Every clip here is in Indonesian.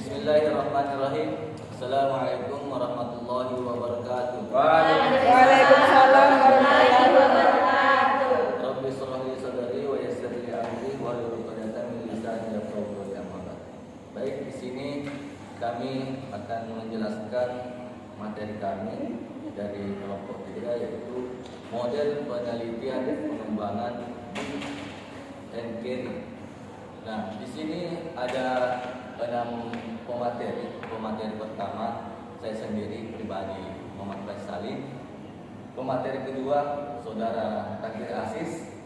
Bismillahirrahmanirrahim. Assalamualaikum warahmatullahi wabarakatuh. Waalaikumsalam warahmatullahi wabarakatuh. Rabbi shrah li sadri wa yassir li amri wahlul 'uqdatam min lisani yafqahu qawli. Baik, di sini kami akan menjelaskan materi kami dari kelompok 3, yaitu model penelitian pengembangan and carry. Nah, di sini ada 6 pemateri. Pemateri pertama saya sendiri pribadi Muhammad Faisalin. Pemateri kedua saudara Takdir Aziz.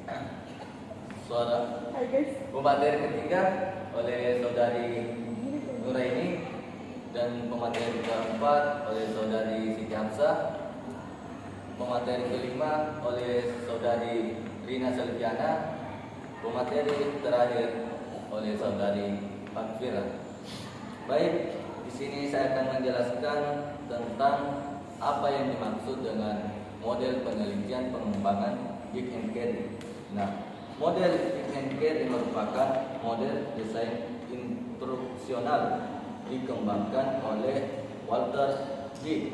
Pemateri ketiga oleh saudari Nuraini, dan pemateri keempat oleh saudari Siti Hamzah. Pemateri kelima oleh saudari Rina Selviana. Pemateri terakhir oleh saudari Fakfira. Baik, di sini saya akan menjelaskan tentang apa yang dimaksud dengan model penelitian pengembangan Dig and Carry. Nah, model Dig and Carry merupakan model desain instruksional dikembangkan oleh Walter D.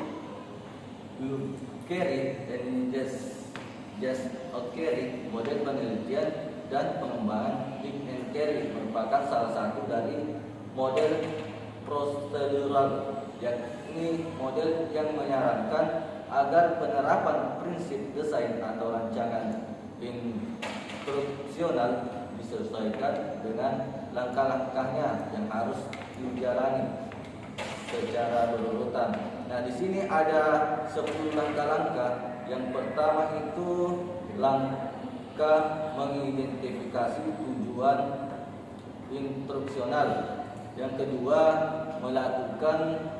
Carey dan Just Carey. Model penelitian dan pengembangan Dig and Carry merupakan salah satu dari model prosedural, yakni model yang menyarankan agar penerapan prinsip desain atau rancangan instruksional disesuaikan dengan langkah-langkahnya yang harus dijalani secara berurutan. Nah, di sini ada 10 langkah-langkah. Yang pertama itu langkah mengidentifikasi tujuan instruksional. Yang kedua, melakukan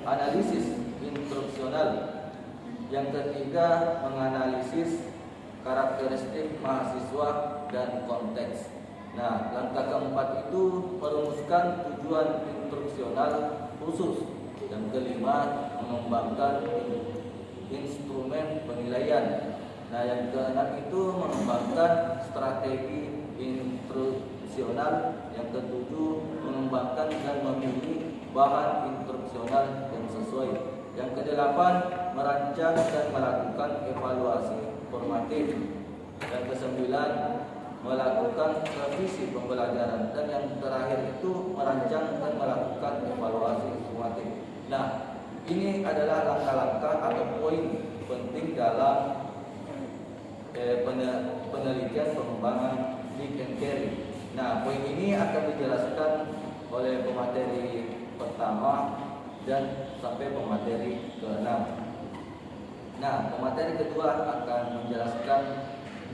analisis instruksional. Yang ketiga, menganalisis karakteristik mahasiswa dan konteks. Nah, langkah keempat itu merumuskan tujuan instruksional khusus. Yang kelima, mengembangkan instrumen penilaian. Nah, yang keenam itu mengembangkan strategi instruksional. Yang ketujuh, mengembangkan dan memilih bahan instruksional yang sesuai. Yang kedelapan, merancang dan melakukan evaluasi formatif. Yang kesembilan, melakukan revisi pembelajaran. Dan yang terakhir itu merancang dan melakukan evaluasi formatif. Nah, ini adalah langkah-langkah atau poin penting dalam penelitian pengembangan Dig and Carry. Nah, poin ini akan dijelaskan oleh pemateri pertama dan sampai pemateri ke-6. Nah, pemateri kedua akan menjelaskan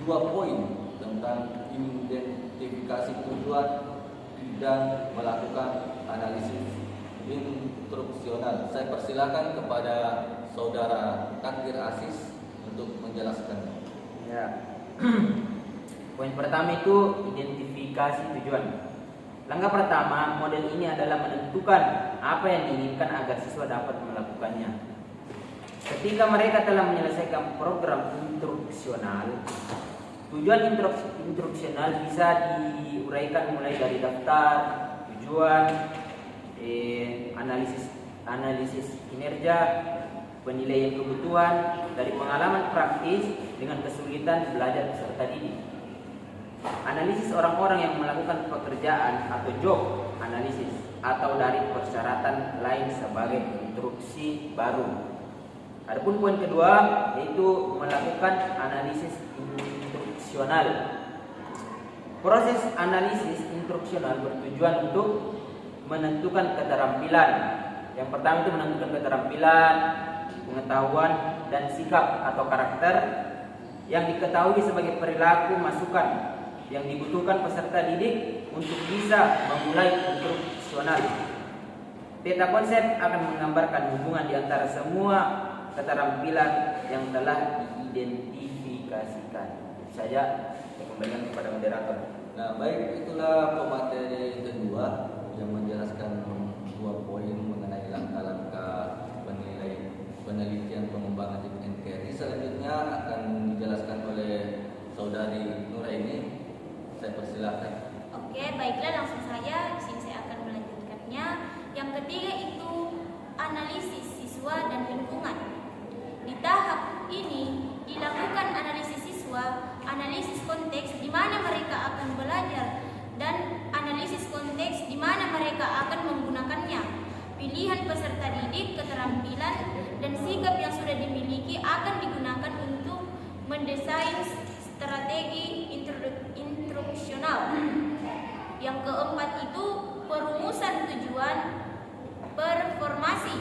2 poin tentang identifikasi tujuan dan melakukan analisis instruksional. Saya persilakan kepada saudara Takdir Aziz untuk menjelaskannya. Ya. Poin pertama itu identifikasi tujuan. Langkah pertama, model ini adalah menentukan apa yang diinginkan agar siswa dapat melakukannya. Ketika mereka telah menyelesaikan program instruksional, tujuan instruksional bisa diuraikan mulai dari daftar, tujuan, analisis kinerja, penilaian kebutuhan, dari pengalaman praktis dengan kesulitan belajar peserta didik. Analisis orang-orang yang melakukan pekerjaan atau job analisis, atau dari persyaratan lain sebagai instruksi baru. Adapun poin kedua yaitu melakukan analisis instruksional. Proses analisis instruksional bertujuan untuk menentukan keterampilan. Yang pertama itu menentukan keterampilan, pengetahuan dan sikap atau karakter yang diketahui sebagai perilaku masukan yang dibutuhkan peserta didik untuk bisa memulai instruksional. Peta konsep akan menggambarkan hubungan di antara semua keterampilan yang telah diidentifikasikan. Itu saja, saya kembalikan kepada moderator. Nah, baik, itulah pemateri kedua yang menjelaskan 2 poin mengenai langkah-langkah penelitian pengembangan Dig and Carry. Selanjutnya akan dijelaskan oleh saudari Nuraini. Saya persilakan. Oke, baiklah, langsung saja di sini saya akan melanjutkannya. mana mereka akan belajar, dan analisis konteks di mana mereka akan menggunakannya. Pilihan peserta didik, keterampilan, dan sikap yang sudah dimiliki akan digunakan untuk mendesain strategi instruksional. Yang keempat itu perumusan tujuan performasi.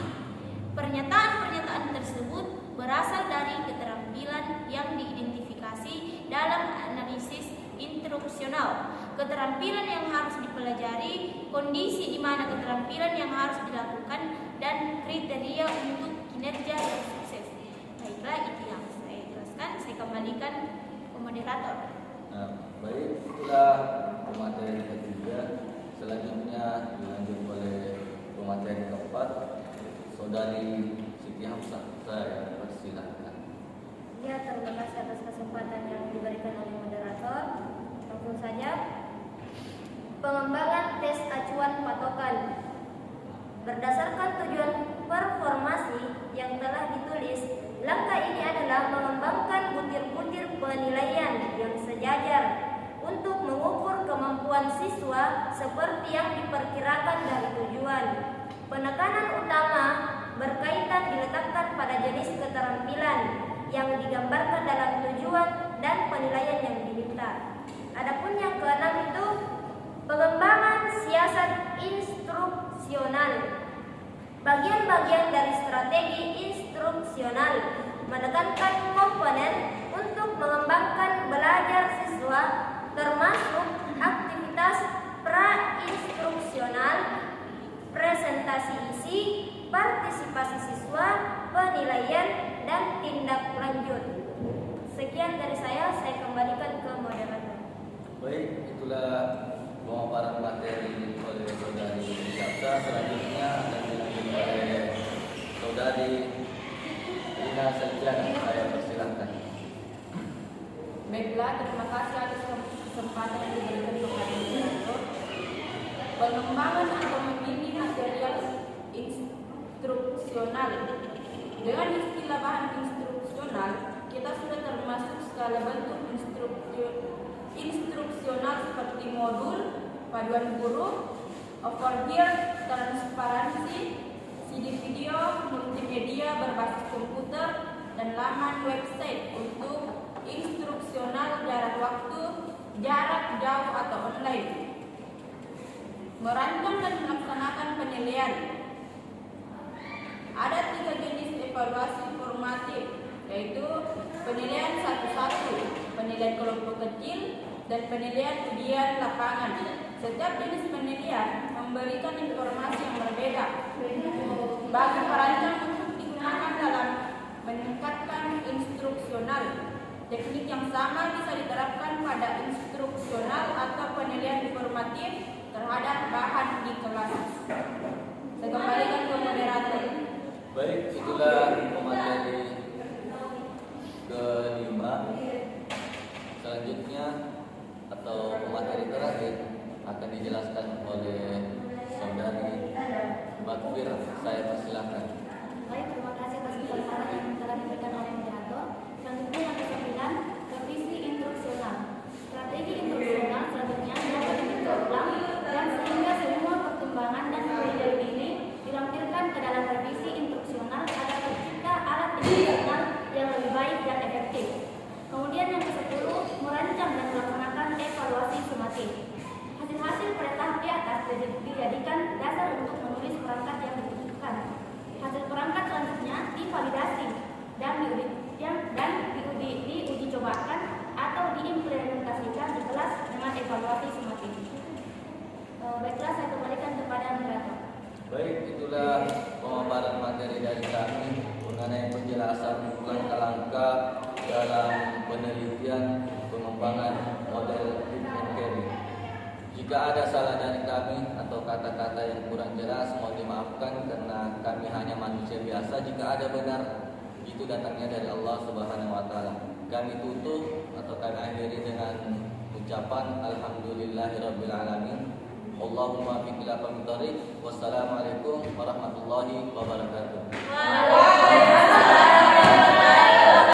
Pernyataan-pernyataan tersebut berasal dari keterampilan yang diidentifikasi dalam analisis instruksional, keterampilan yang harus dipelajari, kondisi di mana keterampilan yang harus dilakukan, dan kriteria untuk kinerja yang sukses. Baiklah, itu yang saya jelaskan. Saya kembalikan ke moderator. Nah, baik, itulah pemateri ketiga. Selanjutnya dilanjut oleh pemateri keempat, Saudari Siti Hamsah. Saya persilahkan. Ya, terima kasih atas kesempatan yang diberikan oleh moderator. Langsung saja. Pengembangan tes acuan patokan. Berdasarkan tujuan performasi yang telah ditulis, langkah ini adalah mengembangkan butir-butir penilaian yang sejajar untuk mengukur kemampuan siswa seperti yang diperkirakan dari tujuan. Penekanan utama berkaitan diletakkan pada jenis keterampilan yang digambarkan dalam tujuan dan penilaian yang diminta. Adapun yang keenam itu pengembangan siasat instruksional. Bagian-bagian dari strategi instruksional menekankan komponen untuk mengembangkan belajar siswa, termasuk aktivitas pra-instruksional, presentasi isi, partisipasi siswa, penilaian, dan tindak lanjut. Sekian dari saya kembalikan ke moderator. Baik, itulah pemaparan materi oleh Saudari Jaksa. Selanjutnya akan dilanjut oleh Saudari Rina Selviana. Saya persilahkan. Baiklah, terima kasih atas kesempatan yang diberikan kepada moderator. Pengembangan atau memilih material instruksional. Dengan istilah bahan instruksional, kita sudah termasuk skala bentuk instruksional seperti modul, paduan guru, overhear, transparansi, CD video, multimedia berbasis komputer, dan laman website untuk instruksional jarak waktu, jarak jauh atau online. Merancang dan melaksanakan penilaian. Ada 3 jenis evaluasi formatif, yaitu penilaian 1-1, penilaian kelompok kecil, dan penilaian ujian lapangan. Setiap jenis penilaian memberikan informasi yang berbeda. Bagi perancang untuk digunakan dalam meningkatkan instruksional, teknik yang sama bisa diterapkan pada instruksional atau penilaian informatif terhadap bahan di kelas. Saya kembalikan ke moderator. Baik, itulah pemateri kelima. Selanjutnya atau pemateri terakhir akan dijelaskan oleh Saudari Bakfir. Saya persilahkan. Baik, terima kasih atas kesempatan yang telah diberikan oleh moderator. Selanjutnya yang ke-9, revisi instruksional. Strategi instruksional selanjutnya dapat diulang dan sehingga semua perkembangan dan penilaian ini dilampirkan ke dalam revisi instruksional agar tercipta alat instruksional yang lebih baik dan efektif. Kemudian yang ke-10, merancang dan melaksanakan evaluasi sumatif. Hasil-hasil pada tahap di atas dijadikan dasar untuk menulis perangkat yang dibutuhkan. Hasil perangkat selanjutnya divalidasi dan diuji cobakan atau diimplementasikan di kelas dengan evaluasi sumatif. Baiklah, saya kembalikan kepada moderator. Baik, itulah pemaparan materi dari kami mengenai penjelasan langkah-langkah dalam penelitian pengembangan model Lead and Carry. Jika ada salah dari kami atau kata-kata yang kurang jelas, mohon dimaafkan karena kami hanya manusia biasa. Jika ada benar, itu datangnya dari Allah Subhanahu wa taala. Kami tutup atau kami akhiri dengan ucapan alhamdulillahirabbil alamin. Allahumma fi ila qamit thariq. Wassalamualaikum warahmatullahi wabarakatuh.